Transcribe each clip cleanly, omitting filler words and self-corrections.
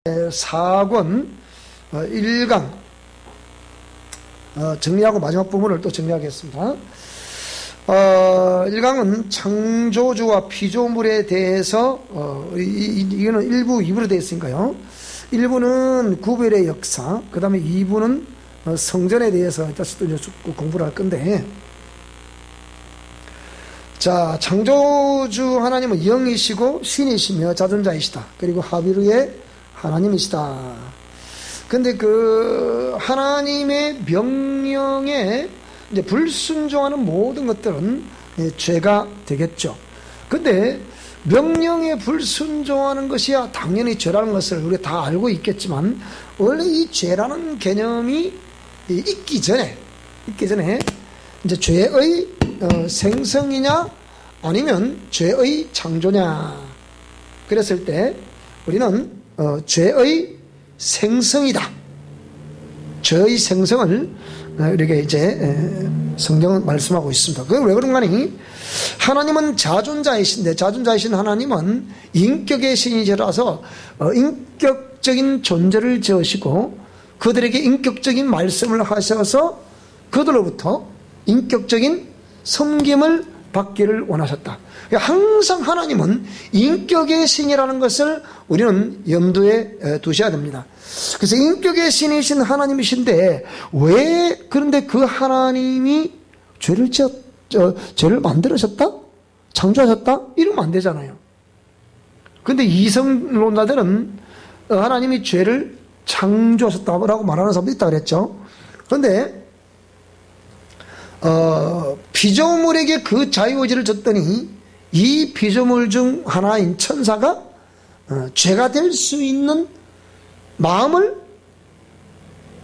4권 1강 정리하고 마지막 부분을 또 정리하겠습니다. 1강은 창조주와 피조물에 대해서 이거는 1부, 2부로 되어 있으니까요. 1부는 구별의 역사, 그 다음에 2부는 성전에 대해서 다시 또 공부를 할 건데, 자, 창조주 하나님은 영이시고 신이시며 자존자이시다. 그리고 하비루의 하나님이시다. 근데 그 하나님의 명령에 이제 불순종하는 모든 것들은 죄가 되겠죠. 근데 명령에 불순종하는 것이야 당연히 죄라는 것을 우리가 다 알고 있겠지만, 원래 이 죄라는 개념이 있기 전에 이제 죄의 생성이냐 아니면 죄의 창조냐, 그랬을 때 우리는 죄의 생성이다. 죄의 생성을 이렇게 이제 성경은 말씀하고 있습니다. 그게 왜 그런가니? 하나님은 자존자이신데, 자존자이신 하나님은 인격의 신이시라서 인격적인 존재를 지으시고 그들에게 인격적인 말씀을 하셔서 그들로부터 인격적인 섬김을 받기를 원하셨다. 항상 하나님은 인격의 신이라는 것을 우리는 염두에 두셔야 됩니다. 그래서 인격의 신이신 하나님이신데, 왜 그런데 그 하나님이 죄를 만들으셨다? 창조하셨다? 이러면 안 되잖아요. 근데 이성론자들은 하나님이 죄를 창조하셨다고 말하는 사람도 있다 그랬죠. 그런데 피조물에게 그 자유의지를 줬더니 이 피조물 중 하나인 천사가 죄가 될 수 있는 마음을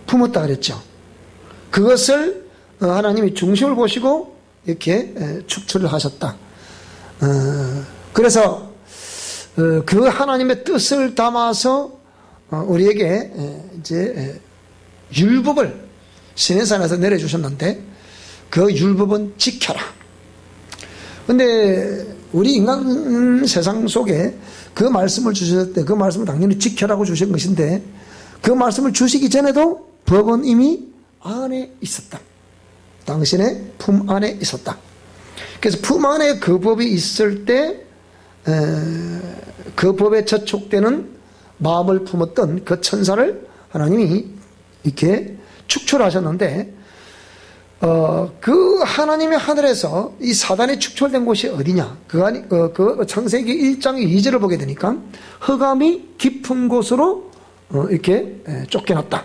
품었다 그랬죠. 그것을 하나님이 중심을 보시고 이렇게 축출을 하셨다. 그래서 그 하나님의 뜻을 담아서 우리에게 이제 율법을 시내산에서 내려주셨는데, 그 율법은 지켜라. 근데 우리 인간 세상 속에 그 말씀을 주셨을 때 그 말씀을 당연히 지켜라고 주신 것인데, 그 말씀을 주시기 전에도 법은 이미 안에 있었다. 당신의 품 안에 있었다. 그래서 품 안에 그 법이 있을 때 그 법에 저촉되는 마음을 품었던 그 천사를 하나님이 이렇게 축출하셨는데, 그 하나님의 하늘에서 이 사단이 축출된 곳이 어디냐? 그 창세기 1장 2절을 보게 되니까 흑암이 깊은 곳으로 이렇게 쫓겨났다.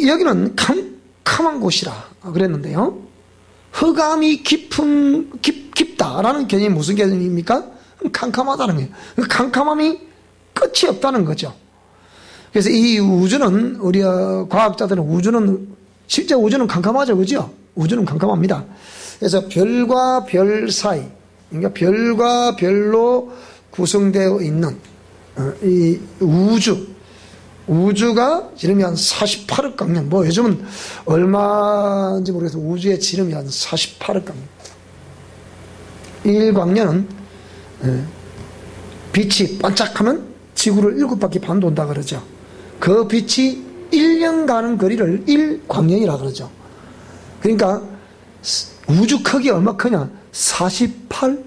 여기는 캄캄한 곳이라 그랬는데요. 흑암이 깊다라는 개념이 무슨 개념입니까? 캄캄하다는 거예요. 그 캄캄함이 끝이 없다는 거죠. 그래서 이 우주는, 우리 과학자들은 실제 우주는 캄캄하죠, 그죠? 우주는 캄캄합니다. 그래서 별과 별 사이, 그러니까 별과 별로 구성되어 있는 이 우주가 지름이 한 48억 광년, 요즘은 얼마인지 모르겠어요. 우주의 지름이 한 48억 광년. 1광년은 빛이 반짝하면 지구를 7바퀴 반 돈다 그러죠. 그 빛이 1년 가는 거리를 1광년이라 그러죠. 그러니까 우주 크기 얼마 크냐? 48억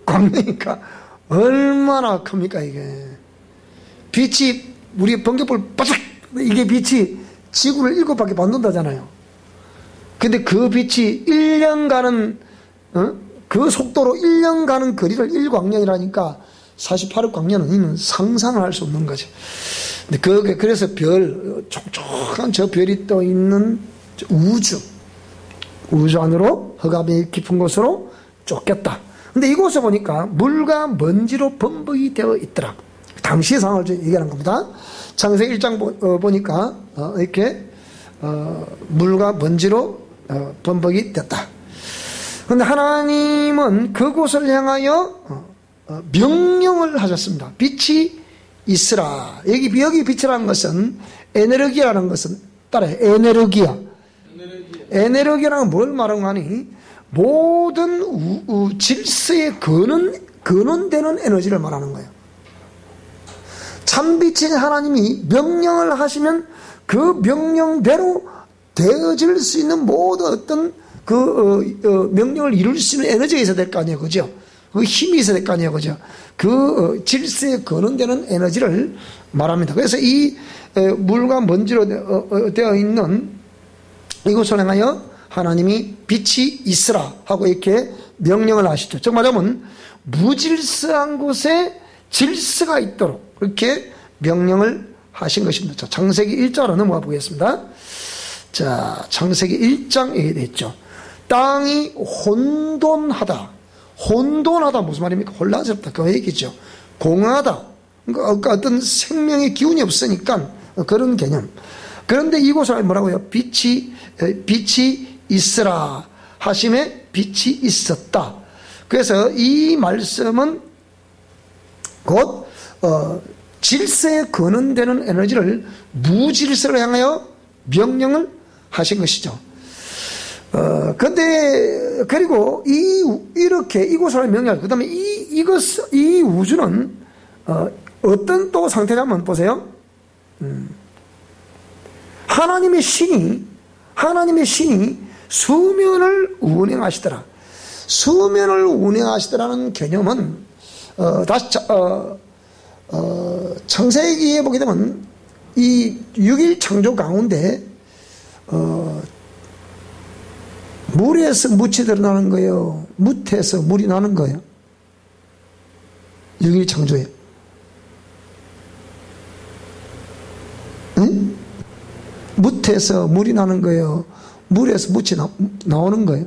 광년이니까 얼마나 큽니까 이게. 빛이, 우리 번개불 바삭, 이게 빛이 지구를 7바퀴 반 돈다잖아요. 근데 그 빛이 1년 가는 그 속도로 1년 가는 거리를 1광년이라니까 48억 광년은 이는 상상을 할 수 없는 거죠. 근데 그래서 촉촉한 저 별이 떠 있는 우주 안으로 흑암이 깊은 곳으로 쫓겼다. 근데 이곳에 보니까 물과 먼지로 범벅이 되어 있더라. 당시의 상황을 얘기하는 겁니다. 창세기 1장 보니까 이렇게 물과 먼지로 범벅이 됐다. 그런데 하나님은 그곳을 향하여 명령을 하셨습니다. 빛이 있으라. 여기 빛이라는 것은 에너지라는 것은 따라해. 에너지라는 뭘 말하는 거니? 모든 질서에 근원되는 에너지를 말하는 거예요. 참빛인 하나님이 명령을 하시면 그 명령대로 되어질 수 있는 모든 어떤 명령을 이룰 수 있는 에너지가 있어야 될 거 아니에요. 그죠? 그 힘이 있어야 될 거 아니에요. 그죠? 그 질서에 거론되는 에너지를 말합니다. 그래서 이 물과 먼지로 되어 있는 이곳을 향하여 하나님이 빛이 있으라 하고 이렇게 명령을 하시죠. 즉 말하면 무질서한 곳에 질서가 있도록 그렇게 명령을 하신 것입니다. 자, 창세기 1장으로 넘어가 보겠습니다. 자, 창세기 1장 얘기 됐죠. 땅이 혼돈하다. 혼돈하다 무슨 말입니까? 혼란스럽다. 그 얘기죠. 공허하다. 그러니까 어떤 생명의 기운이 없으니까 그런 개념. 그런데 이곳에 뭐라고요? 빛이 있으라 하심에 빛이 있었다. 그래서 이 말씀은 곧 질서에 근원되는 에너지를 무질서를 향하여 명령을 하신 것이죠. 근데 그리고 이렇게 이곳을 명령. 그다음에 이 우주는 어떤 또 상태냐면 보세요. 하나님의 신이 수면을 운행하시더라. 수면을 운행하시더라는 개념은 다시 창세기에 보게 되면 이 6일 창조 가운데 물에서 묻이 드러나는 거예요. 묻에서 물이 나는 거예요. 6일 창조에. 응? 묻에서 물이 나는 거예요. 물에서 묻이 나오는 거예요.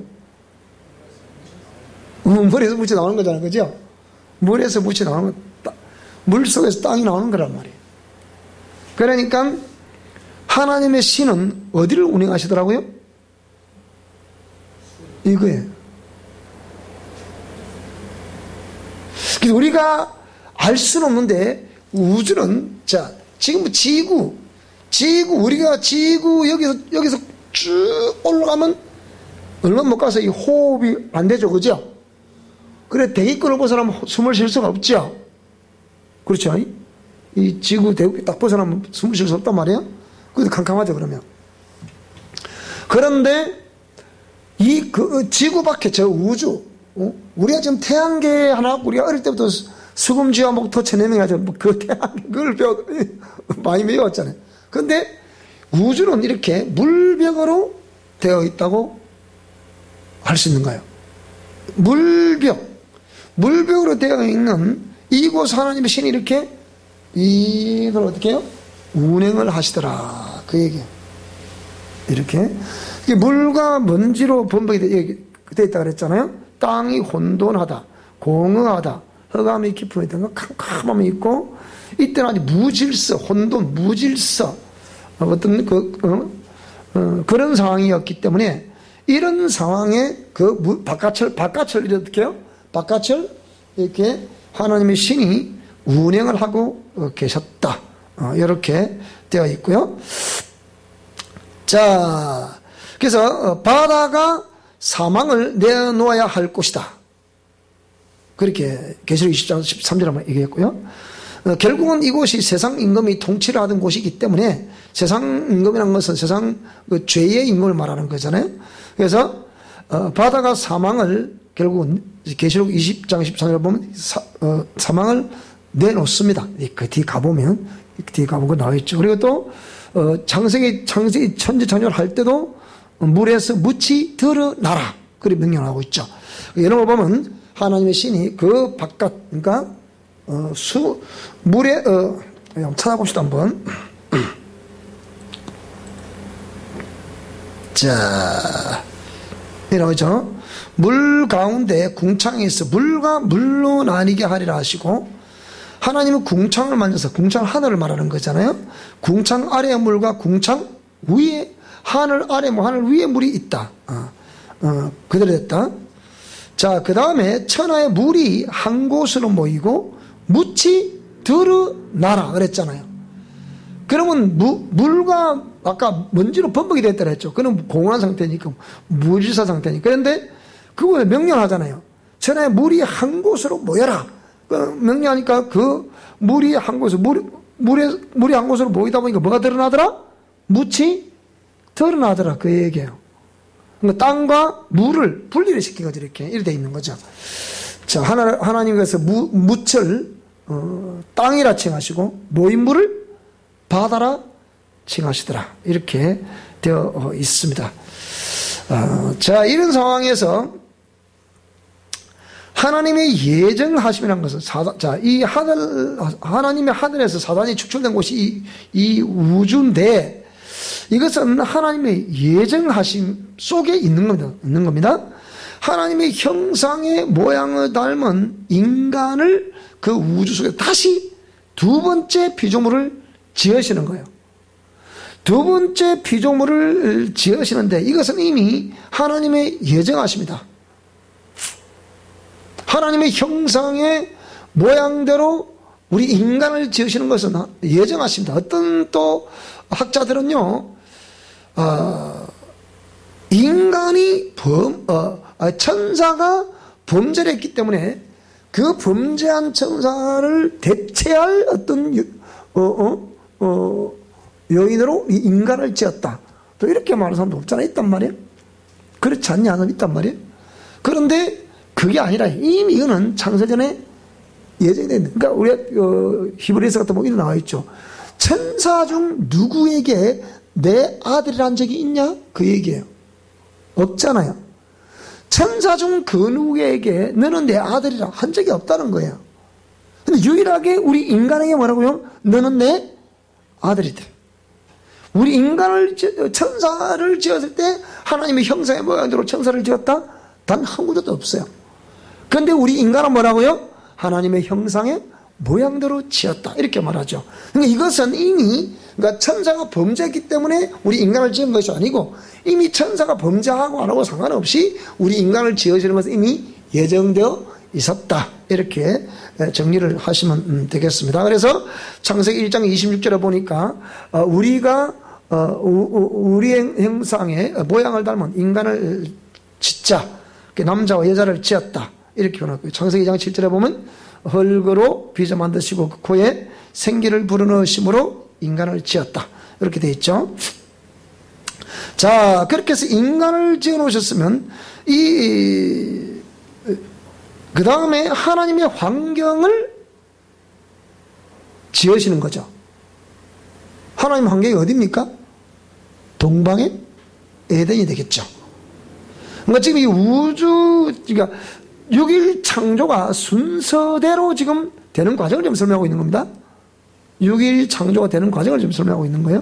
물에서 묻이 나오는 거잖아요. 그죠? 물에서 묻이 나오는 거, 물 속에서 땅이 나오는 거란 말이에요. 그러니까 하나님의 신은 어디를 운행하시더라고요? 이거예요. 그래서 우리가 알 수는 없는데 우주는 자 지금 지구 우리가 지구 여기서 쭉 올라가면 얼마 못 가서 이 호흡이 안 되죠. 그죠? 그래 대기권을 벗어나면 숨을 쉴 수가 없죠. 그렇죠? 이 지구 대기 딱 벗어나면 숨을 쉴 수 없단 말이에요. 그래도 캄캄하죠. 그러면 그런데 그 지구 밖에 저 우주 우리가 지금 태양계 하나 우리가 어릴 때부터 수금지화목토 천내명이라죠. 그 태양계 그걸 많이 배웠잖아요. 그런데 우주는 이렇게 물벽으로 되어 있다고 할 수 있는 거예요. 물벽으로 되어 있는 이곳 하나님의 신이 이렇게 이걸 어떻게 해요? 운행을 하시더라. 그 얘기예요. 이렇게 물과 먼지로 범벅이 되어 있다 그랬잖아요. 땅이 혼돈하다, 공허하다, 흑암이 깊음이 있던 거 캄캄함이 있고 이때는 아주 무질서, 혼돈, 무질서 어떤 그런 상황이었기 때문에 이런 상황에 그 바깥을 어떻게 해요? 바깥을 이렇게 하나님의 신이 운행을 하고 계셨다. 이렇게 되어 있고요. 자, 그래서 바다가 사망을 내놓아야 할 곳이다. 그렇게 계시록 20장 13절에 한번 얘기했고요. 결국은 이곳이 세상 임금이 통치를 하던 곳이기 때문에 세상 임금이라는 것은 세상 그 죄의 임금을 말하는 거잖아요. 그래서 바다가 사망을 결국은 계시록 20장 13절에 보면 사망을 내놓습니다. 그 뒤에 가보면 나와 있죠. 그리고 또 창세기 천지창조를 할 때도 물에서 묻이 드러나라 그렇게 명령하고 있죠. 이런 거 보면 하나님의 신이 그 바깥 그러니까 물에 한번 찾아봅시다 한번. 자, 이러죠. 물 가운데 궁창이 있어 물과 물로 나뉘게 하리라 하시고 하나님은 궁창을 만져서 궁창 하늘을 말하는 거잖아요. 궁창 아래의 물과 궁창 위에 하늘 아래 하늘 위에 물이 있다. 그대로 됐다. 자, 그 다음에 천하의 물이 한 곳으로 모이고 묻이 드러나라 그랬잖아요. 그러면 물과 아까 먼지로 범벅이 됐다 그랬죠. 그는 공허한 상태니까 무질서 상태니까. 그런데 그거 명령하잖아요. 천하의 물이 한 곳으로 모여라. 명령하니까 그 물이 한 곳으로 물이 한 곳으로 모이다 보니까 뭐가 드러나더라? 묻이 드러나더라. 그 얘기예요. 그러니까 땅과 물을 분리를 시켜가지고 이렇게 돼 있는 거죠. 자, 하나님께서 묻을 땅이라 칭하시고 모인 물을 바다라 칭하시더라. 이렇게 되어 있습니다. 자, 이런 상황에서 하나님의 예정하심이라는 것은 하나님의 하늘에서 사단이 축출된 곳이 이 우주인데, 이것은 하나님의 예정하심 속에 있는 겁니다. 하나님의 형상의 모양을 닮은 인간을 그 우주 속에 다시 두 번째 피조물을 지으시는 거예요. 두 번째 피조물을 지으시는데 이것은 이미 하나님의 예정하십니다. 하나님의 형상의 모양대로 우리 인간을 지으시는 것은 예정하십니다. 어떤 또 학자들은요, 인간이 천사가 범죄를 했기 때문에 그 범죄한 천사를 대체할 어떤 요인으로 이 인간을 지었다. 또 이렇게 말하는 사람도 없잖아요. 있단 말이에요. 그렇지 않냐? 는 있단 말이에요. 그런데 그게 아니라 이미 이거는 창세전에 예정이 되어 있는. 그러니까 우리가 히브리서 같은 거 나와 있죠. 천사 중 누구에게 내 아들이란 적이 있냐? 그 얘기예요. 없잖아요. 천사 중 그 누구에게 너는 내 아들이라 한 적이 없다는 거예요. 근데 유일하게 우리 인간에게 뭐라고요? 너는 내 아들이다. 우리 인간을 천사를 지었을 때 하나님의 형상의 모양대로 천사를 지었다? 단 한 구조도 없어요. 그런데 우리 인간은 뭐라고요? 하나님의 형상의 모양대로 지었다. 이렇게 말하죠. 그러니까 이것은 이미 그러니까 천사가 범죄했기 때문에 우리 인간을 지은 것이 아니고 이미 천사가 범죄하고 안 하고 상관없이 우리 인간을 지으시는 것은 이미 예정되어 있었다. 이렇게 정리를 하시면 되겠습니다. 그래서 창세기 1장 26절에 보니까 우리가 우리의 형상의 모양을 닮은 인간을 짓자. 남자와 여자를 지었다. 이렇게 표현하고요. 창세기 2장 7절에 보면 흙으로 빚어 만드시고 그 코에 생기를 불어넣으심으로 인간을 지었다. 이렇게 되어 있죠. 자, 그렇게 해서 인간을 지어 놓으셨으면 그 다음에 하나님의 환경을 지으시는 거죠. 하나님 환경이 어디입니까? 동방의 에덴이 되겠죠. 그러니까 지금 이 우주, 그러니까 6일 창조가 순서대로 지금 되는 과정을 좀 설명하고 있는 겁니다. 6일 창조가 되는 과정을 좀 설명하고 있는 거예요.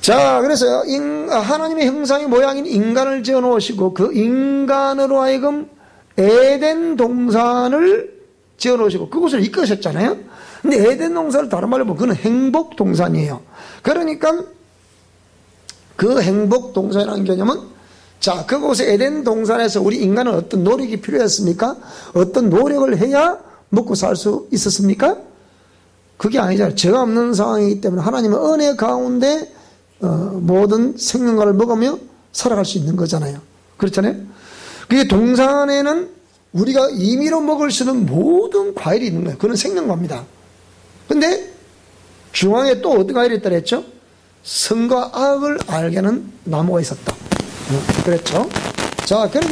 자, 그래서 하나님의 형상의 모양인 인간을 지어 놓으시고 그 인간으로 하여금 에덴 동산을 지어 놓으시고 그곳을 이끄셨잖아요. 근데 에덴 동산을 다른 말로 보면 그건 행복 동산이에요. 그러니까 그 행복 동산이라는 개념은 자, 그곳에 에덴 동산에서 우리 인간은 어떤 노력이 필요했습니까? 어떤 노력을 해야 먹고 살 수 있었습니까? 그게 아니잖아요. 죄가 없는 상황이기 때문에 하나님의 은혜 가운데 모든 생명과를 먹으며 살아갈 수 있는 거잖아요. 그렇잖아요. 그게 동산에는 우리가 임의로 먹을 수 있는 모든 과일이 있는 거예요. 그건 생명과입니다. 근데 중앙에 또 어떤 과일이 있다 그랬죠? 선과 악을 알게 하는 나무가 있었다. 그랬죠. 자, 그렇기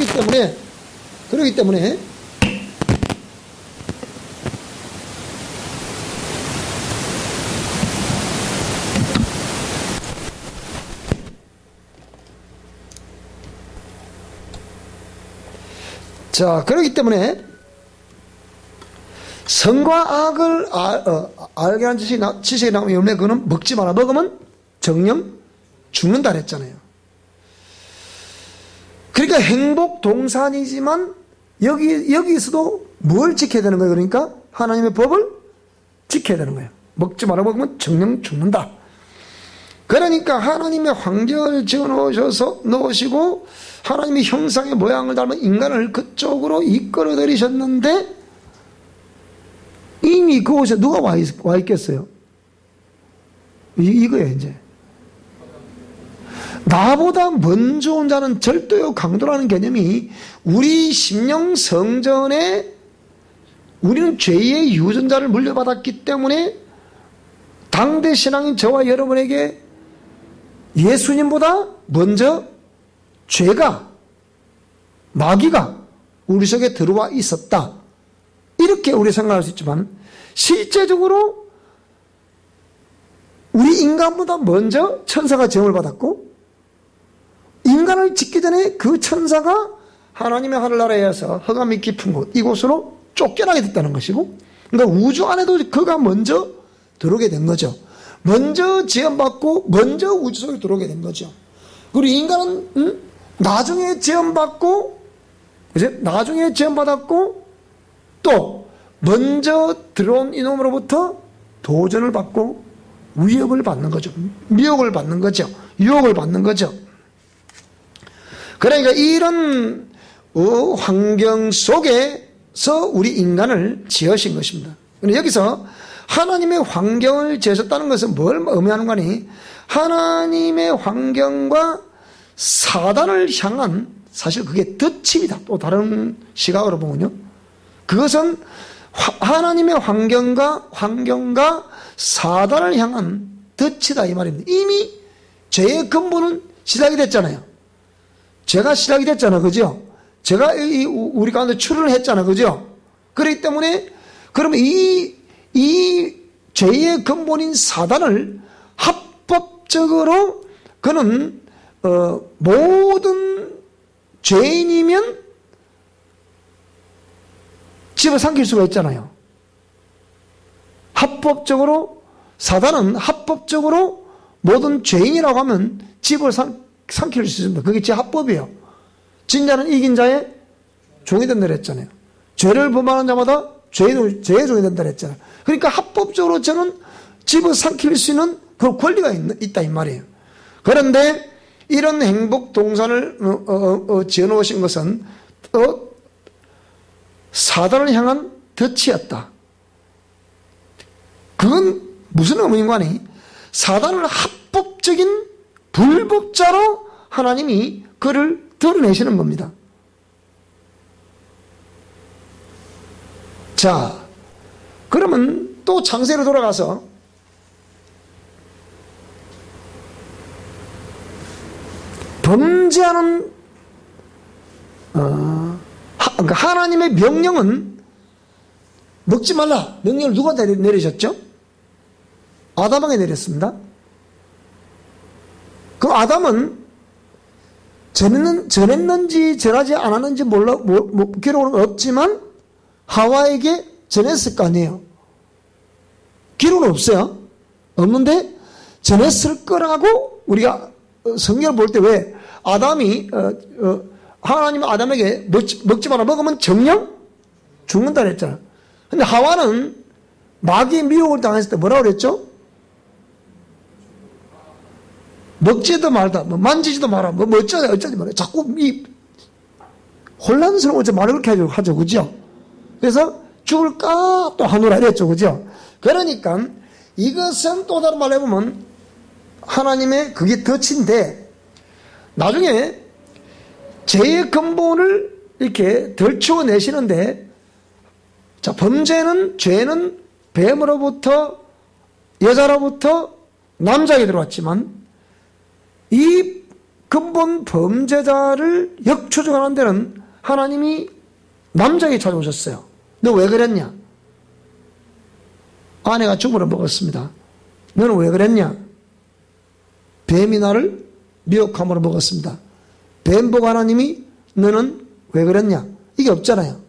때문에 선과 악을 알게 하는 지식이 나오면 열매 그거는 먹지 마라. 먹으면 정령 죽는다 그랬잖아요. 그러니까 행복 동산이지만 여기서도 뭘 지켜야 되는 거예요? 그러니까 하나님의 법을 지켜야 되는 거예요. 먹지 말아 먹으면 정령 죽는다. 그러니까 하나님의 환경을 지어 넣으시고 하나님의 형상의 모양을 닮은 인간을 그쪽으로 이끌어 들이셨는데 이미 그곳에 누가 와 있겠어요? 이거예요, 이제. 나보다 먼저 온 자는 절도요 강도라는 개념이 우리 심령 성전에 우리는 죄의 유전자를 물려받았기 때문에 당대 신앙인 저와 여러분에게 예수님보다 먼저 죄가, 마귀가 우리 속에 들어와 있었다. 이렇게 우리 생각할 수 있지만 실제적으로 우리 인간보다 먼저 천사가 죄를 받았고 인간을 짓기 전에 그 천사가 하나님의 하늘나라에서 흑암이 깊은 곳 이곳으로 쫓겨나게 됐다는 것이고, 그러니까 우주 안에도 그가 먼저 들어오게 된 거죠. 먼저 지원받고 먼저 우주 속에 들어오게 된 거죠. 그리고 인간은 나중에 지원받고, 그죠? 나중에 지원받았고 또 먼저 들어온 이놈으로부터 도전을 받고 위협을 받는 거죠. 미혹을 받는 거죠. 유혹을 받는 거죠. 그러니까 이런 환경 속에서 우리 인간을 지으신 것입니다. 여기서 하나님의 환경을 지으셨다는 것은 뭘 의미하는 거니? 하나님의 환경과 사단을 향한, 사실 그게 덫입니다. 또 다른 시각으로 보면요. 그것은 하나님의 환경과 사단을 향한 덫이다 이 말입니다. 이미 죄의 근본은 시작이 됐잖아요. 죄가 시작이 됐잖아, 그죠? 죄가 우리 가운데 출현을 했잖아, 그죠? 그렇기 때문에 그러면 이 죄의 근본인 사단을 합법적으로 그는 모든 죄인이면 집어삼킬 수가 있잖아요. 합법적으로 사단은 합법적으로 모든 죄인이라고 하면 집어삼킬 수 있습니다. 그게 제 합법이에요. 진자는 이긴 자의 종이 된다 그랬잖아요. 죄를 범하는 자마다 죄의 종이 된다 그랬잖아요. 그러니까 합법적으로 저는 집어삼킬 수 있는 그 권리가 있다 이 말이에요. 그런데 이런 행복 동산을 지어놓으신 것은 사단을 향한 덫이었다. 그건 무슨 의미인가 하니? 사단을 합법적인 불법자로 하나님이 그를 드러내시는 겁니다. 자, 그러면 또 창세로 돌아가서 범죄하는 그러니까 하나님의 명령은 먹지 말라. 명령을 누가 내리셨죠? 아담에게 내렸습니다. 그 아담은 전했는지 전하지 않았는지 몰라, 기록은 없지만 하와에게 전했을 거 아니에요. 기록은 없어요. 없는데 전했을 거라고 우리가 성경을 볼 때 왜 아담이 하나님 아담에게 먹지 마라, 먹으면 정령 죽는다 그랬잖아. 근데 하와는 마귀의 미혹을 당했을 때 뭐라고 그랬죠? 먹지도 말다, 뭐 만지지도 마라, 뭐 어쩌지 마라. 자꾸 혼란스러워서 말을 그렇게 하죠, 그죠? 그래서 죽을까 또 하노라 이랬죠, 그죠? 그러니까 이것은 또 다른 말로 해보면 하나님의 그게 덫인데, 나중에 죄의 근본을 이렇게 덜치워내시는데, 자, 죄는 뱀으로부터, 여자로부터 남자에게 들어왔지만, 이 근본 범죄자를 역추적하는 데는 하나님이 남자에게 찾아오셨어요. 너 왜 그랬냐? 아내가 죽으러 먹었습니다. 너는 왜 그랬냐? 뱀이 나를 미혹함으로 먹었습니다. 뱀 보고 하나님이 너는 왜 그랬냐? 이게 없잖아요.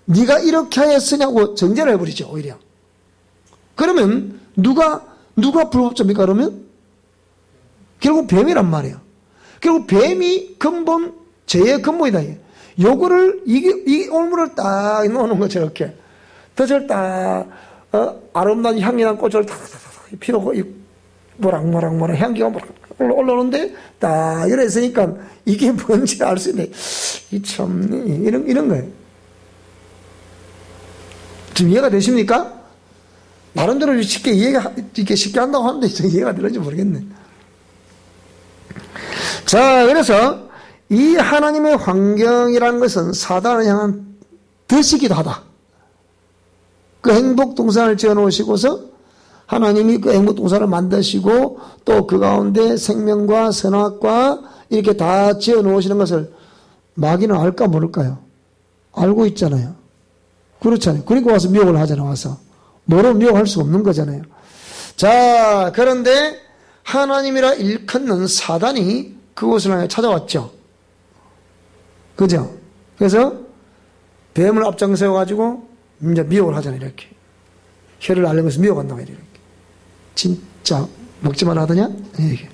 네가 이렇게 하였으냐고 정죄를 해버리죠, 오히려. 그러면 누가 불법자입니까? 그러면 결국 뱀이란 말이에요. 결국 뱀이 근본 죄의 근본이다. 요거를 이 올무를 딱 놓는 거 저렇게 덫을 딱 아름다운 향기난 꽃을 탁 피우고 모락모락 향기가 올라오는데 딱 이랬으니까 이게 뭔지 알 수 있네. 이 참 이런 거예요. 지금 이해가 되십니까? 나름대로 이렇게 쉽게 한다고 하는데 이해가 되는지 모르겠네. 자, 그래서 이 하나님의 환경이라는 것은 사단을 향한 덫이기도 하다. 그 행복 동산을 지어 놓으시고서 하나님이 그 행복동산을 만드시고 또 그 가운데 생명과 선악과 이렇게 다 지어 놓으시는 것을 마귀는 알까 모를까요? 알고 있잖아요. 그렇잖아요. 그러니까 와서 미혹을 하잖아요. 와서. 모르면 미혹할 수 없는 거잖아요. 자, 그런데 하나님이라 일컫는 사단이 그곳을 향해 찾아왔죠. 그죠? 그래서 뱀을 앞장 세워가지고 이제 미혹을 하잖아요. 이렇게. 혀를 날리면서 미혹한다고 이렇게. 진짜 먹지만 하더냐? 이렇게.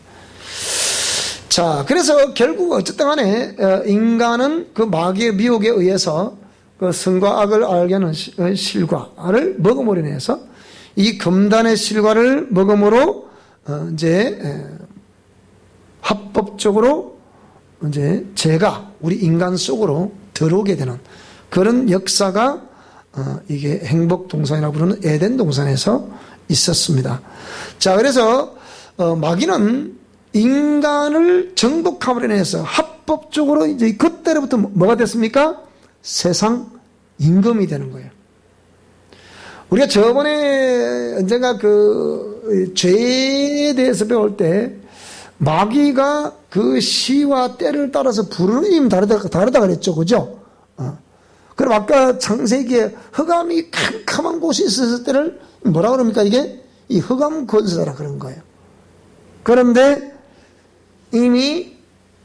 자, 그래서 결국 어쨌든 간에 인간은 그 마귀의 미혹에 의해서 그 선과 악을 알게 하는 실과를 먹음으로 인해서 이 금단의 실과를 먹음으로 이제 합법적으로 이제 죄가 우리 인간 속으로 들어오게 되는 그런 역사가 이게 행복동산이라고 부르는 에덴 동산에서 있었습니다. 자, 그래서 마귀는 인간을 정복함으로 인해서 합법적으로 이제 그때로부터 뭐가 됐습니까? 세상 임금이 되는 거예요. 우리가 저번에 언젠가 그 죄에 대해서 배울 때 마귀가 그 시와 때를 따라서 부르는 이름이 다르다 그랬죠. 그죠? 그럼 아까 창세기에 흑암이 캄캄한 곳이 있었을 때를 뭐라 그럽니까? 이게 이 흑암 권세자라 그런 거예요. 그런데 이미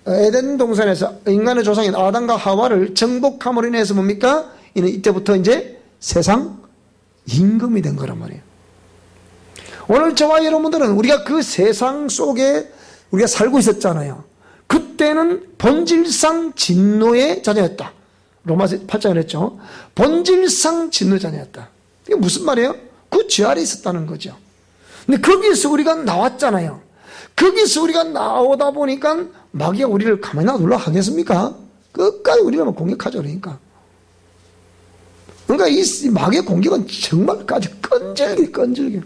에덴 동산에서 인간의 조상인 아담과 하와를 정복함으로 인해서 뭡니까? 이는 이때부터 이제 세상 임금이 된 거란 말이에요. 오늘 저와 여러분들은 우리가 그 세상 속에 우리가 살고 있었잖아요. 그때는 본질상 진노의 자녀였다. 로마서 8장에 그랬죠. 본질상 진노의 자녀였다. 이게 무슨 말이에요? 그 죄 아래 있었다는 거죠. 근데 거기에서 우리가 나왔잖아요. 거기서 우리가 나오다 보니까 마귀가 우리를 가만히 놔둘러 하겠습니까? 끝까지 우리를 공격하죠. 그러니까 이 마귀의 공격은 정말까지 끈질게.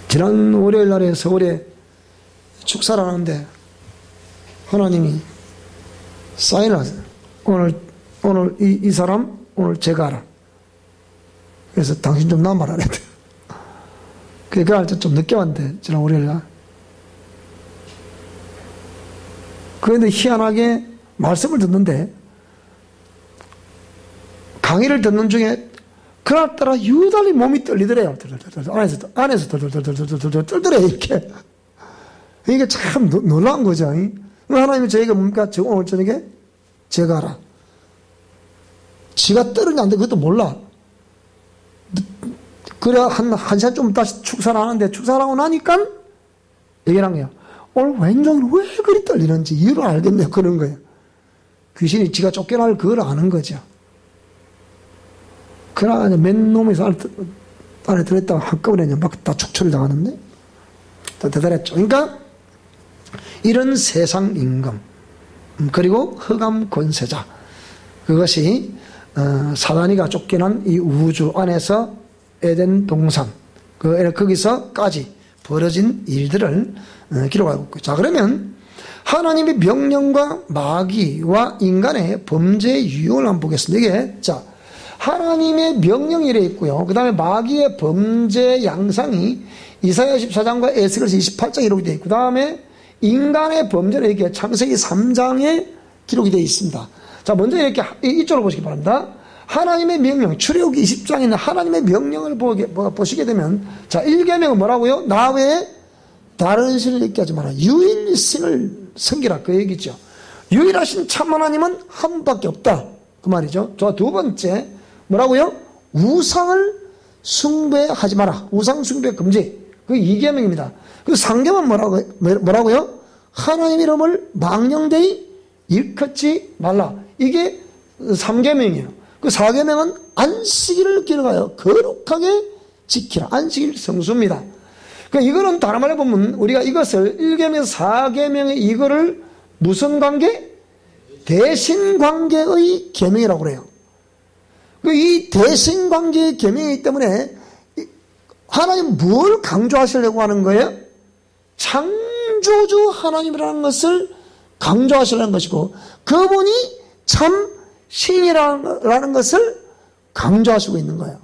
지난 월요일 날에 서울에 축사를 하는데 하나님이 사인을 하세요. 오늘 이 사람 오늘 제가 알아. 그래서 당신 좀 남아라 그랬대. 그게 할 때 좀 늦게 왔는데 지난 월요일 날. 그런데 희한하게 말씀을 듣는데 강의를 듣는 중에 그날따라 유달리 몸이 떨리더래요. 안에서 떨더래요. 이렇게. 이게 참 놀라운 거죠. 하나님이 저희가 뭡니까? 오늘 저녁에 제가 알아. 지가 떨으냐 안 돼. 그것도 몰라. 그래, 한 시간 좀 다시 축사를 하는데, 축사를 하고 나니까, 얘기를 한 거예요. 오늘 왼쪽으로 왜 그리 떨리는지 이유를 알겠네요. 그런 거예요. 귀신이 지가 쫓겨날 그걸 아는 거죠. 그러나 맨 놈이 안에 들어있다가 한꺼번에 막 다 축출을 당하는데, 더 대단했죠. 그러니까, 이런 세상 임금, 그리고 흑암 권세자, 그것이, 사단이가 쫓겨난 이 우주 안에서 에덴 동산, 거기서까지 벌어진 일들을 기록하고 있고. 자, 그러면 하나님의 명령과 마귀와 인간의 범죄 유형을 한번 보겠습니다. 이게, 자, 하나님의 명령이 이래 있고요. 그 다음에 마귀의 범죄 양상이 이사야 14장과 에스겔서 28장에 기록이 되어 있고, 그 다음에 인간의 범죄는 이렇게 창세기 3장에 기록이 되어 있습니다. 자, 먼저 이렇게 이쪽으로 보시기 바랍니다. 하나님의 명령, 출애굽기 20장에 있는 하나님의 명령을 보시게 되면, 자, 1계명은 뭐라고요? 나 외에 다른 신을 잊게 하지 마라. 유일신을 섬기라. 그 얘기죠. 유일하신 참 하나님은 한 분밖에 없다. 그 말이죠. 저 두 번째, 뭐라고요? 우상을 숭배하지 마라. 우상 숭배 금지. 그 2계명입니다. 그 3계명은 뭐라고요? 하나님 이름을 망령되이 일컫지 말라. 이게 3계명이에요. 그 4계명은 안식일을 기록하여 거룩하게 지키라. 안식일 성수입니다. 그러니까 이거는 다른 말로 보면 우리가 이것을 1계명, 4계명의 이거를 무슨 관계? 대신 관계의 계명이라고 그래요. 이 대신 관계의 계명이기 때문에 하나님 뭘 강조하시려고 하는 거예요? 창조주 하나님이라는 것을 강조하시려는 것이고, 그분이 참 신이라는 것을 강조하시고 있는 거예요.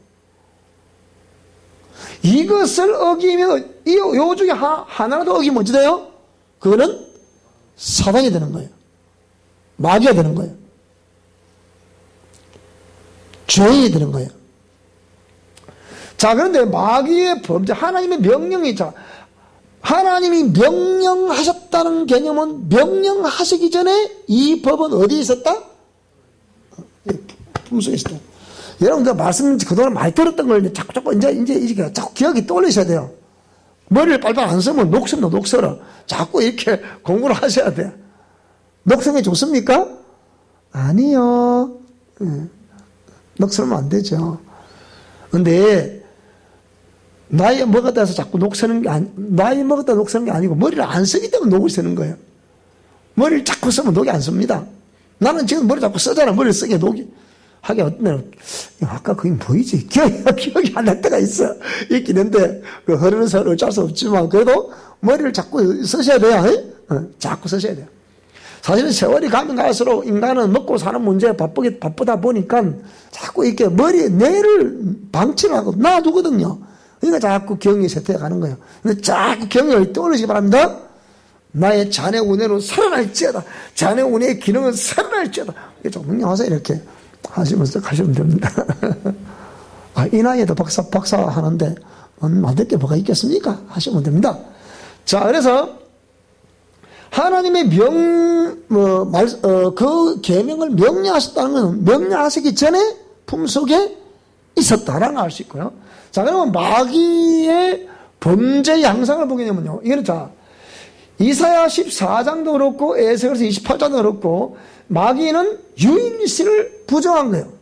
이것을 어기면, 요 중에 하나라도 어기면 어찌 돼요? 그거는 사단이 되는 거예요. 마귀가 되는 거예요. 죄인이 되는 거예요. 자, 그런데 마귀의 범죄, 하나님의 명령이, 자, 하나님이 명령하셨다는 개념은 명령하시기 전에 이 법은 어디에 있었다? 품속에 있었다. 여러분들 말씀 그동안 많이 들었던 걸 자꾸 이제 자꾸 기억이 떠올리셔야 돼요. 머리를 빨빨 안 쓰면 녹습니다, 녹슬어. 자꾸 이렇게 공부를 하셔야 돼요. 녹성이 좋습니까? 아니요. 녹슬면 안 되죠. 근데, 나이 먹었다 해서 자꾸 녹서는 게 나이 먹었다 녹서는 게 아니고, 머리를 안 쓰기 때문에 녹을 쓰는 거예요. 머리를 자꾸 쓰면 녹이 안 씁니다. 나는 지금 머리 자꾸 쓰잖아. 머리를 쓰게 녹이. 하긴 어떤 날은, 아까 그게 보이지? 기억이 안 날 때가 있긴 한데, 그 흐르는 세월 어쩔 수 없지만, 그래도 머리를 자꾸 쓰셔야 돼요. 자꾸 쓰셔야 돼요. 사실은 세월이 가면 갈수록 인간은 먹고 사는 문제에 바쁘다 보니까 자꾸 이렇게 머리에 뇌를 방치를 하고 놔두거든요. 그러니까 자꾸 경이 쇠퇴해 가는 거예요. 근데 자꾸 경이 떠올리시기 바랍니다. 나의 자네 운해로 살아날지어다. 자네 운해의 기능은 살아날지어다. 이게 좀 명령하세요. 이렇게 하시면서 가시면 됩니다. 이 나이에도 박사 하는데 만들 게 뭐가 있겠습니까? 하시면 됩니다. 자, 그래서 하나님의 그 계명을 명령하셨다는 것은 명령하시기 전에 품속에 있었다라는 걸 알 수 있고요. 자, 그러면 마귀의 범죄 양상을 보게 되면요. 이거는 자, 이사야 14장도 그렇고 에스겔서 28장도 그렇고 마귀는 유일신을 부정한 거예요.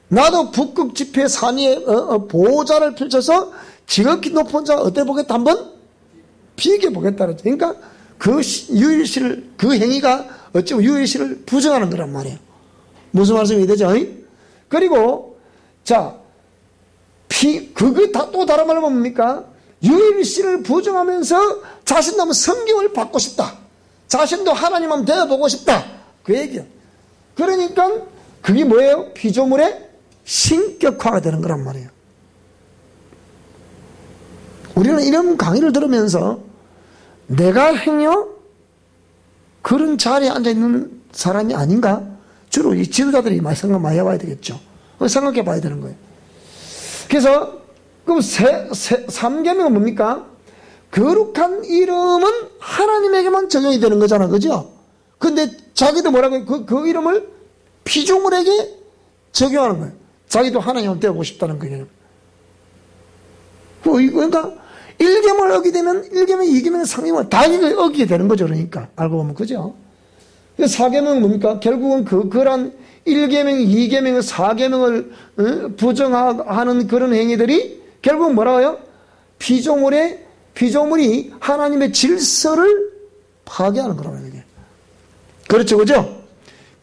나도 북극 지폐 산 위에 보호자를 펼쳐서 지극히 높은 자 어때 보겠다 한번 비교해보겠다. 그러니까 그 유일신을, 그 행위가 어쩌면 유일신을 부정하는 거란 말이에요. 무슨 말씀이 되죠? 그리고 자, 그게 또 다른 말로 뭡니까? 유일신을 부정하면서 자신도 한번 성경을 받고 싶다. 자신도 하나님 한번 되어보고 싶다. 그 얘기야. 그러니까 그게 뭐예요? 피조물의 신격화가 되는 거란 말이에요. 우리는 이런 강의를 들으면서 내가 행여 그런 자리에 앉아있는 사람이 아닌가? 주로 이 지도자들이 생각 많이 해봐야 되겠죠. 생각해 봐야 되는 거예요. 그래서 그럼 3계명은 뭡니까? 거룩한 이름은 하나님에게만 적용이 되는 거잖아. 그죠? 근데 자기도 뭐라고 해요? 그 이름을 피조물에게 적용하는 거예요. 자기도 하나님을 되어보고 싶다는 거예요. 그러니까 1계명을 어기게 되면 1계명, 2계명, 3계명 다 어기게 되는 거죠. 그러니까 알고 보면 그죠? 4계명은 뭡니까? 결국은 그런 1계명, 2계명, 4계명을 부정하는 그런 행위들이 결국은 뭐라고 해요? 피조물이 하나님의 질서를 파괴하는 거라는 거예요. 그렇죠, 그죠?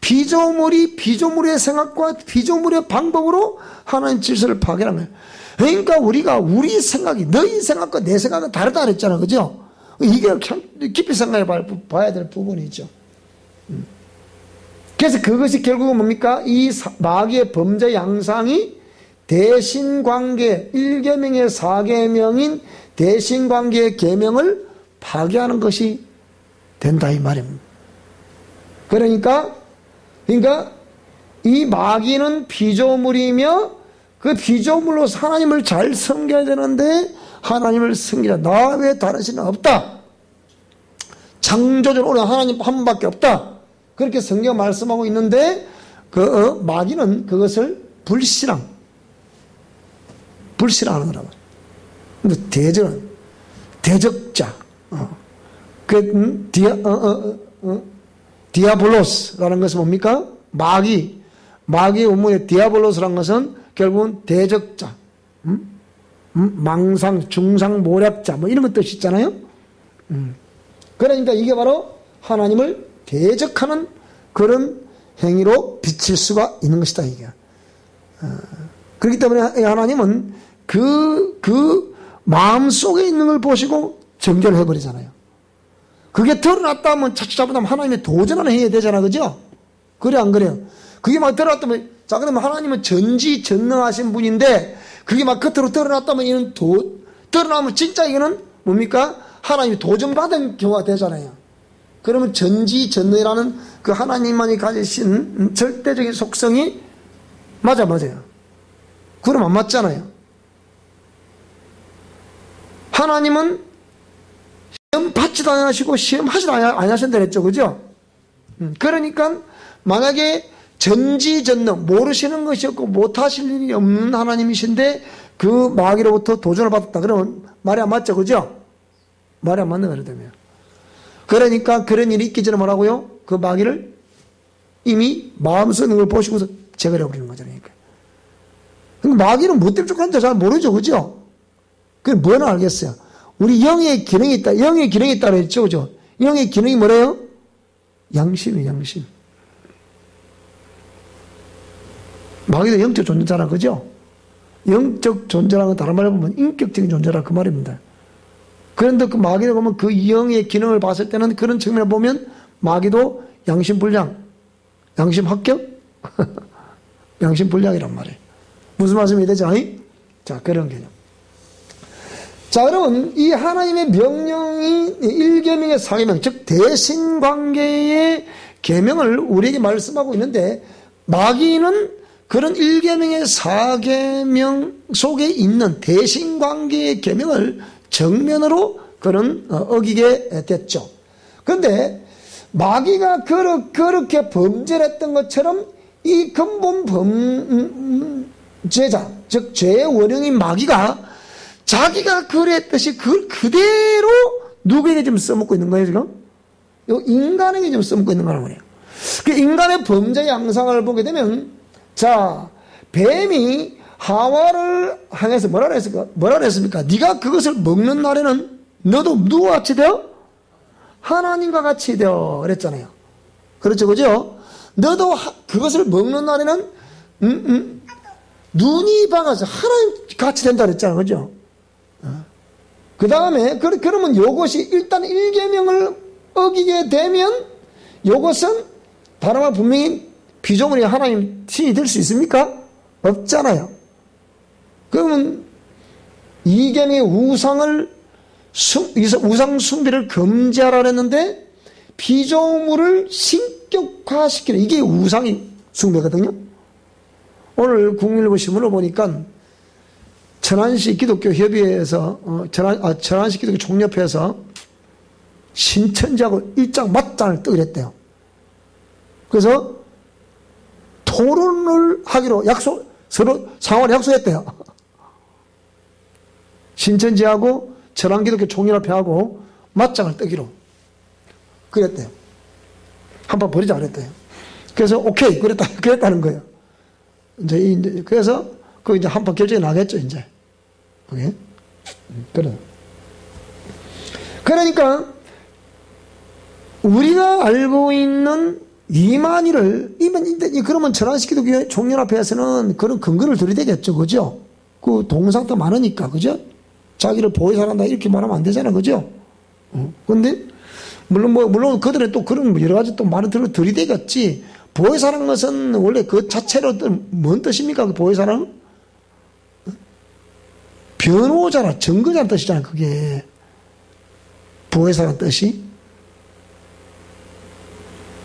피조물의 생각과 피조물의 방법으로 하나님 질서를 파괴하는 거예요. 그러니까 우리가 우리 생각이 너희 생각과 내 생각은 다르다 그랬잖아. 그죠? 이게 깊이 생각해 봐야 될 부분이죠. 그래서 그것이 결국은 뭡니까? 이 마귀의 범죄 양상이 대신관계 1계명의 4계명인 대신관계의 계명을 파괴하는 것이 된다 이 말입니다. 그러니까 이 마귀는 피조물이며 그 피조물로 하나님을 잘 섬겨야 되는데 하나님을 섬기라. 나 외에 다른 신은 없다. 창조주는 오늘 하나님 한 분밖에 없다. 그렇게 성경 말씀하고 있는데 마귀는 그것을 불신하는 거라고. 근데 대적자. 디아볼로스라는 것은 뭡니까? 마귀의 원문의 디아볼로스라는 것은 결국은 대적자, 망상, 중상, 모략자, 뭐 이런 것 뜻이 있잖아요. 그러니까 이게 바로 하나님을 대적하는 그런 행위로 비칠 수가 있는 것이다, 이게. 그렇기 때문에 하나님은 그 마음 속에 있는 걸 보시고 정결해버리잖아요. 그게 드러났다 하면 차차 잡으면 하나님의 도전하는 행위가 되잖아, 그죠? 그래, 안 그래요? 그게 막 드러났다면 자, 그러면 하나님은 전지전능하신 분인데 그게 막 겉으로 드러났다면 이는 드러나면 진짜 이거는 뭡니까? 하나님이 도전받은 경우가 되잖아요. 그러면 전지전능이라는 그 하나님만이 가지신 절대적인 속성이 맞아요. 그럼 안 맞잖아요. 하나님은 시험 받지도 않으시고 시험 하지도 않으신다 그랬죠. 그죠? 그러니까 만약에 전지전능 모르시는 것이 없고 못하실 일이 없는 하나님이신데 그 마귀로부터 도전을 받았다. 그러면 말이 안 맞죠. 그죠? 말이 안 맞는 거예요. 그러니까 그런 일이 있기 전에 뭐라고요? 그 마귀를 이미 마음속에 있는 걸 보시고서 제거해 버리는 거잖아요. 그러니까 마귀는 뭐 때문에 쫓아가는지 잘 모르죠. 그죠? 그럼 뭐는 알겠어요? 우리 영의 기능이 있다. 영의 기능이 있다고 했죠. 그죠? 영의 기능이 뭐래요? 양심이에요. 양심. 마귀도 영적 존재잖아. 그죠? 영적 존재라는 건 다른 말로 보면 인격적인 존재라 그 말입니다. 그런데 그 마귀를 보면 그 영의 기능을 봤을 때는 그런 측면을 보면 마귀도 양심 불량, 양심 합격, 양심 불량이란 말이에요. 무슨 말씀이 되죠? 자, 그런 개념. 자, 여러분, 이 하나님의 명령이 1계명의 4계명, 즉 대신관계의 계명을 우리에게 말씀하고 있는데 마귀는 그런 1계명의 4계명 속에 있는 대신관계의 계명을 정면으로 그런 어기게 됐죠. 그런데 마귀가 그렇게 범죄를 했던 것처럼 이 근본 범죄자, 즉 죄의 원흉인 마귀가 자기가 그랬듯이 그걸 그대로 누구에게 좀 써먹고 있는 거예요, 지금? 인간에게 좀 써먹고 있는 거란 말이에요. 그 인간의 범죄 양상을 보게 되면, 자, 뱀이 하와를 향해서 뭐라 그랬습니까? 네가 그것을 먹는 날에는 너도 누구와 같이 되어? 하나님과 같이 되어. 그랬잖아요. 그렇죠, 그죠? 너도 그것을 먹는 날에는, 눈이 밝아서 하나님 같이 된다 그랬잖아요. 그죠? 그 다음에, 그러면 요것이 일단 1계명을 어기게 되면 요것은 다른 말 분명히 피조물이 하나님 신이 될 수 있습니까? 없잖아요. 그러면 2계명의 우상 숭배를 금지하라 했는데 피조물을 신격화시키는 이게 우상 숭배거든요. 오늘 국민일보 신문을 보니까 천안시 기독교 협의회에서 천안시 기독교 총협회에서 신천지하고 일장 맞짱을 뜨기로 그래서 토론을 하기로 서로 상호를 약속했대요. 신천지하고 천안기독교 총연합회하고 맞짱을 뜨기로 그랬대요. 한판 버리자 그랬대요. 그래서 오케이 그랬다는 거예요. 이제 그래서 그 이제 한판 결정이 나겠죠 이제. 그게 그래. 그러니까 우리가 알고 있는 이만희를 그러면 천안시기독교 총연합회에서는 그런 근거를 들이대겠죠, 그죠? 그 동상도 많으니까, 그죠? 자기를 보혜사한다 이렇게 말하면 안 되잖아, 그죠? 근데 물론 그들은 또 그런 여러 가지 또 말을 들이대겠지. 보혜사라는 것은 원래 그 자체로 뭔 뜻입니까? 그 보혜사는 변호자라 증거자라는 뜻이잖아, 그게 보혜사라는 뜻이.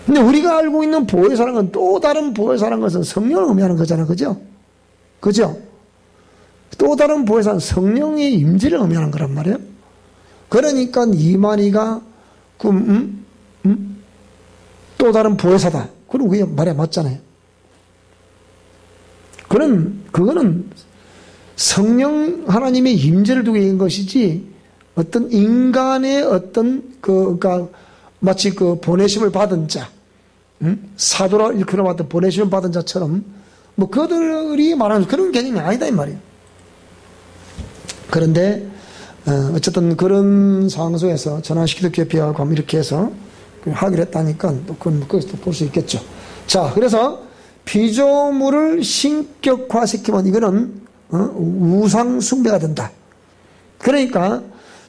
근데 우리가 알고 있는 보혜사라는 건 또 다른 보혜사라는 것은 성령을 의미하는 거잖아. 그죠? 그죠? 또 다른 보혜사는 성령의 임재를 의미하는 거란 말이에요. 그러니까 이만희가 또 다른 보혜사다. 그럼 그게 말이 맞잖아요. 그거는 성령 하나님의 임재를 두고 있는 것이지 어떤 인간의 어떤 그러니까 마치 그 보내심을 받은 자, 사도라 일컬어 봤던 보내심을 받은 자처럼 뭐 그들이 말하는 그런 개념이 아니다 이 말이에요. 그런데 어쨌든 그런 상황 속에서 천안시기독교협회하고 이렇게 해서 하기로 했다니까 또 그건 거기서 볼 수 있겠죠. 자, 그래서 피조물을 신격화시키면 이거는 우상 숭배가 된다. 그러니까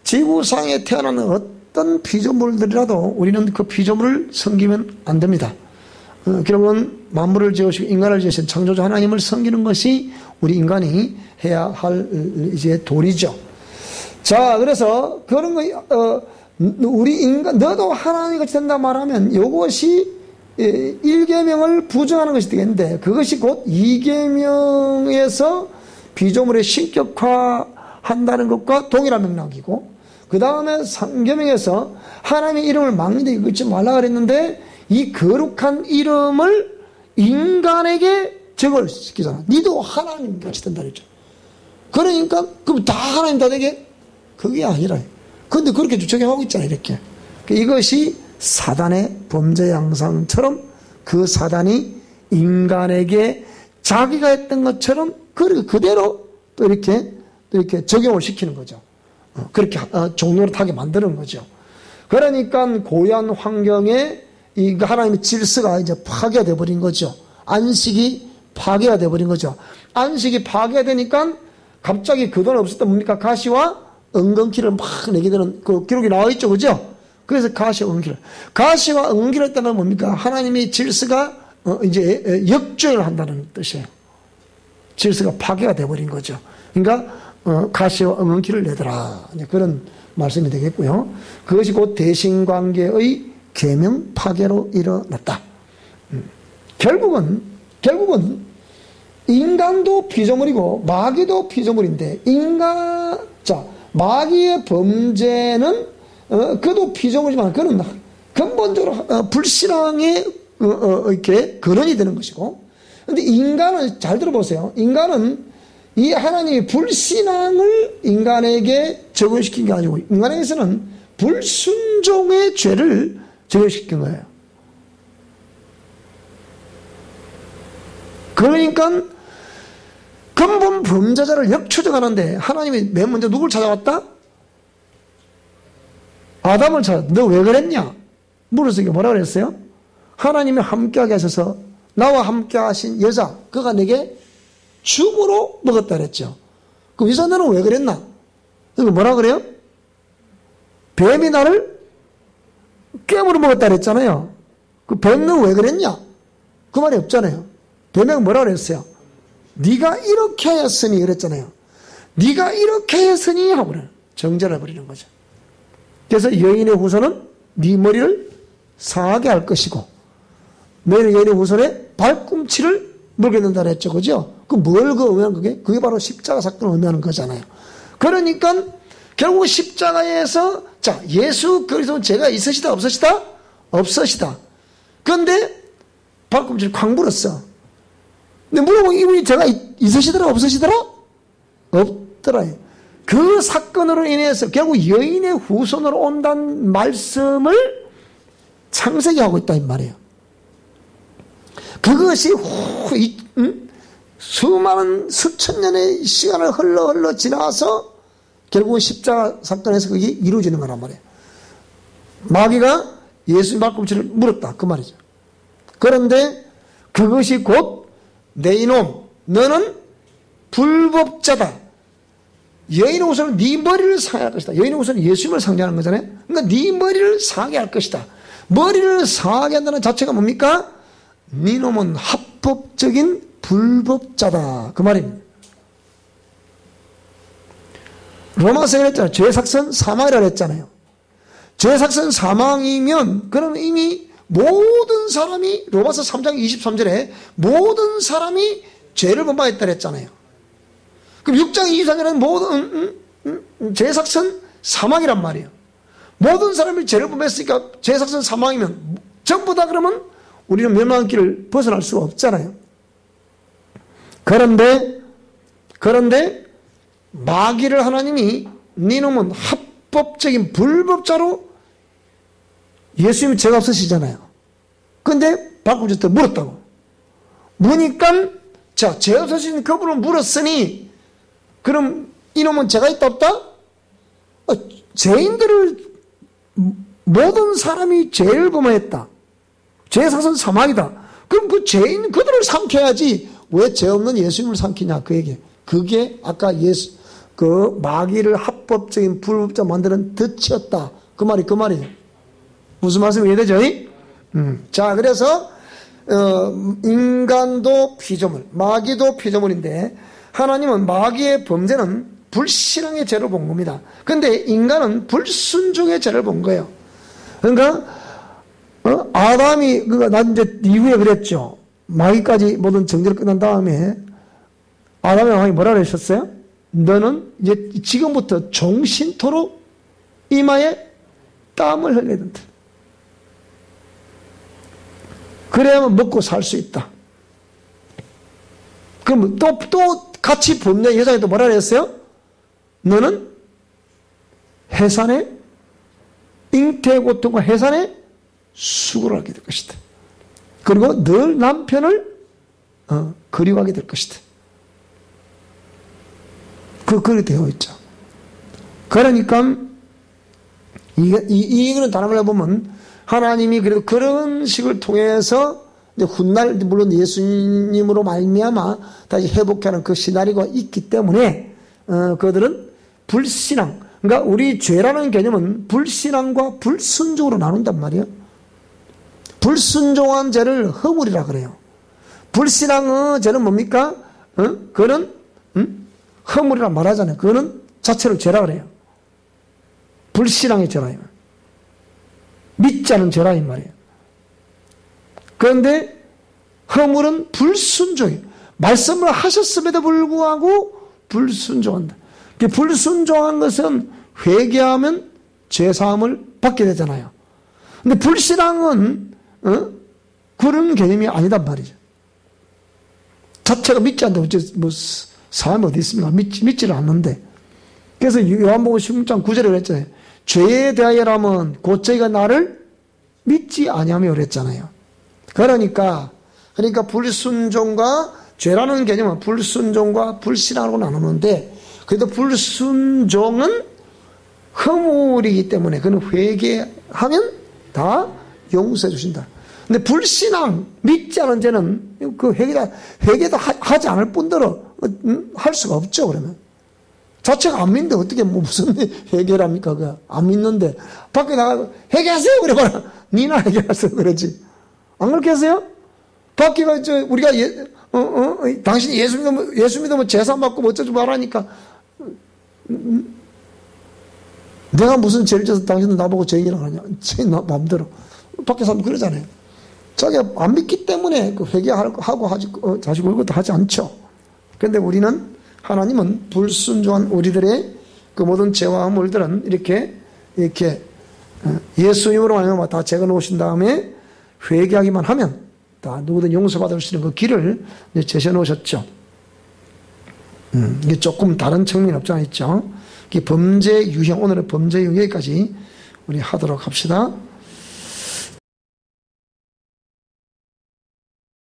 지구상에 태어나는 어떤 피조물들이라도 우리는 그 피조물을 섬기면 안 됩니다. 결국은 만물을 지으시고 인간을 지으신 창조주 하나님을 섬기는 것이 우리 인간이 해야 할 이제 도리죠. 자, 그래서 그런 거, 우리 인간, 너도 하나님 같이 된다 말하면 이것이 1계명을 부정하는 것이 되겠는데, 그것이 곧 2계명에서 피조물의 신격화한다는 것과 동일한 맥락이고, 그 다음에 3계명에서 하나님의 이름을 막는데 긋지 말라 그랬는데, 이 거룩한 이름을 인간에게 적을시키잖아. 니도 하나님 같이 된다 그랬죠. 그러니까 그럼 다 하나님 다 되게? 그게 아니라. 근데 그렇게 주장하고 있잖아, 이렇게. 이것이 사단의 범죄 양상처럼 그 사단이 인간에게 자기가 했던 것처럼 그대로 또 이렇게 적용을 시키는 거죠. 그렇게 종노릇하게 만드는 거죠. 그러니까 고유한 환경에 이 하나님의 질서가 이제 파괴가 되어버린 거죠. 안식이 파괴가 되어버린 거죠. 안식이 파괴가 되니까 갑자기 그동안 없었던 뭡니까? 가시와 엉겅퀴를 막 내게 되는 그 기록이 나와 있죠. 그죠? 그래서 가시와 엉겅퀴를. 가시와 엉겅퀴를 했다는 건 뭡니까? 하나님의 질서가 이제 역주행을 한다는 뜻이에요. 질서가 파괴가 되어버린 거죠. 그러니까 가시와 엉겅퀴를 내더라. 그런 말씀이 되겠고요. 그것이 곧 대신관계의 계명 파괴로 일어났다. 결국은 인간도 피조물이고 마귀도 피조물인데 마귀의 범죄는 그도 피조물이지만 그는 근본적으로 불신앙의 이렇게 근원이 되는 것이고, 근데 인간은 잘 들어보세요. 인간은 이 하나님의 불신앙을 인간에게 적용시킨 게 아니고 인간에게서는 불순종의 죄를 적용시킨 거예요. 그러니까 근본 범죄자를 역추적하는데 하나님이 맨 먼저 누굴 찾아왔다? 아담을 찾았다. 너 왜 그랬냐? 물었으니까 뭐라 그랬어요? 하나님이 함께하게 하셔서 나와 함께 하신 여자, 그가 내게 죽으로 먹었다 그랬죠. 그럼 여자 너는 왜 그랬나? 그러니까 뭐라 그래요? 뱀이 나를 깨물어 먹었다 그랬잖아요. 그 뱀은 왜 그랬냐? 그 말이 없잖아요. 뱀이 뭐라 그랬어요? 네가 이렇게 하였으니 그랬잖아요. 네가 이렇게 했으니 하고 정죄를 해버리는 거죠. 그래서 여인의 후손은 네 머리를 상하게 할 것이고 너희는 여인의 후손의 발꿈치를 물겠는다 그랬죠. 그죠? 뭘 의미하는 그게? 그게 바로 십자가 사건을 의미하는 거잖아요. 그러니까 결국 십자가에서 예수 그리스도는 죄가 있으시다 없으시다? 없으시다. 그런데 발꿈치를 쾅 물었어. 근데 물어보면 이분이 죄가 있으시더라 없으시더라? 없더라. 그 사건으로 인해서 결국 여인의 후손으로 온다는 말씀을 창세기 하고 있다 이 말이에요. 그것이 수천 년의 시간을 흘러 지나서 결국 십자가 사건에서 그게 이루어지는 거란 말이에요. 마귀가 예수님 발꿈치를 물었다 그 말이죠. 그런데 그것이 곧 내 이놈 너는 불법자다. 여인의 후손은 네 머리를 상하게 할 것이다. 여인의 후손은 예수님을 상징하는 거잖아요. 그러니까 네 머리를 상하게 할 것이다. 머리를 상하게 한다는 자체가 뭡니까? 네 놈은 합법적인 불법자다 그 말입니다. 로마서에 그랬잖아요. 죄삭선 사망이라고 했잖아요. 죄삭선 사망이면 그럼 이미 모든 사람이 로마서 3장 23절에 모든 사람이 죄를 범하였다 그랬잖아요. 그럼 6장 24절에는 모든 죄삭선 사망이란 말이에요. 모든 사람이 죄를 범했으니까 죄삭선 사망이면 전부 다 그러면 우리는 멸망의 길을 벗어날 수가 없잖아요. 그런데 마귀를 하나님이 네 놈은 합법적인 불법자로 예수님은 죄가 없으시잖아요. 근데 발꿈치한테 물었다고. 무니까 죄 없으신 그분을 물었으니 그럼 이놈은 죄가 있다 없다? 죄인들을 모든 사람이 죄를 범했다. 죄사선 사망이다. 그럼 그 죄인 그들을 삼켜야지 왜 죄 없는 예수님을 삼키냐 그 얘기. 그게 아까 그 마귀를 합법적인 불법자 만드는 덫이었다. 그 말이에요. 무슨 말씀이 이해되죠? 자, 그래서 인간도 피조물, 마귀도 피조물인데 하나님은 마귀의 범죄는 불신앙의 죄로 본 겁니다. 근데 인간은 불순종의 죄를 본 거예요. 그러니까 아담이 난 이제 이후에 그랬죠. 마귀까지 모든 정죄를 끝난 다음에 아담의 왕이 뭐라 그러셨어요? 너는 이제 지금부터 종신토록 이마에 땀을 흘려야 된다. 그래야만 먹고 살 수 있다. 그럼 또 같이 범죄 여자가 또 뭐라 그랬어요? 너는 해산의 잉태의 고통과 해산의 수고를 하게 될 것이다. 그리고 늘 남편을 그리워하게 될 것이다. 그렇게 되어 있죠. 그러니까 이거는 다른 말로 보면 하나님이 그래도 그런 식을 통해서 훗날 물론 예수님으로 말미암아 다시 회복하는 그 시나리오가 있기 때문에 그들은 불신앙, 그러니까 우리 죄라는 개념은 불신앙과 불순종으로 나눈단 말이에요. 불순종한 죄를 허물이라 그래요. 불신앙의 죄는 뭡니까? 그거는 허물이라 말하잖아요. 그거는 자체로 죄라 그래요. 불신앙의 죄라. 믿지 않은 죄라 이 말이에요. 그런데 허물은 불순종이에요. 말씀을 하셨음에도 불구하고 불순종한다. 불순종한 것은 회개하면 죄사함을 받게 되잖아요. 근데 불신앙은 그런 개념이 아니단 말이죠. 자체가 믿지 않는데 뭐 사람이 어디 있습니까? 믿지를 않는데. 그래서 요한복음 16장 9절에 그랬잖아요. 죄에 대하여라면 곧 저희가 나를 믿지 아니하며 그랬잖아요. 그러니까 불순종과 죄라는 개념은 불순종과 불신앙으로 나누는데 그래도 불순종은 허물이기 때문에 그는 회개하면 다 용서해 주신다. 근데 불신앙, 믿지 않은 죄는 그 회개도 하지 않을 뿐더러 할 수가 없죠. 그러면 자체가 안 믿는데 어떻게 무슨 회개랍니까? 그 안 믿는데 밖에 나가고 회개하세요 그래봐라. 니나 회개하세요 그러지. 안 그렇게 하세요? 밖에 가 우리가 당신이 예수 믿으면 제사 받고 뭐 어쩌고 말하니까 내가 무슨 죄를 져서 당신은 나보고 죄인이라고 하냐? 제 마음대로. 밖에 사람 그러잖아요. 자기가 안 믿기 때문에 그 회개하고 자식 그것도 하지 않죠. 그런데 하나님은 불순종한 우리들의 그 모든 죄와 허물들은 이렇게 예수님으로 말미암아 다 제거 놓으신 다음에 회개하기만 하면 다 누구든 용서받을 수 있는 그 길을 제시해 놓으셨죠. 이게 조금 다른 측면이 없지 않아 있죠. 범죄 유형, 오늘은 범죄 유형까지 우리 하도록 합시다.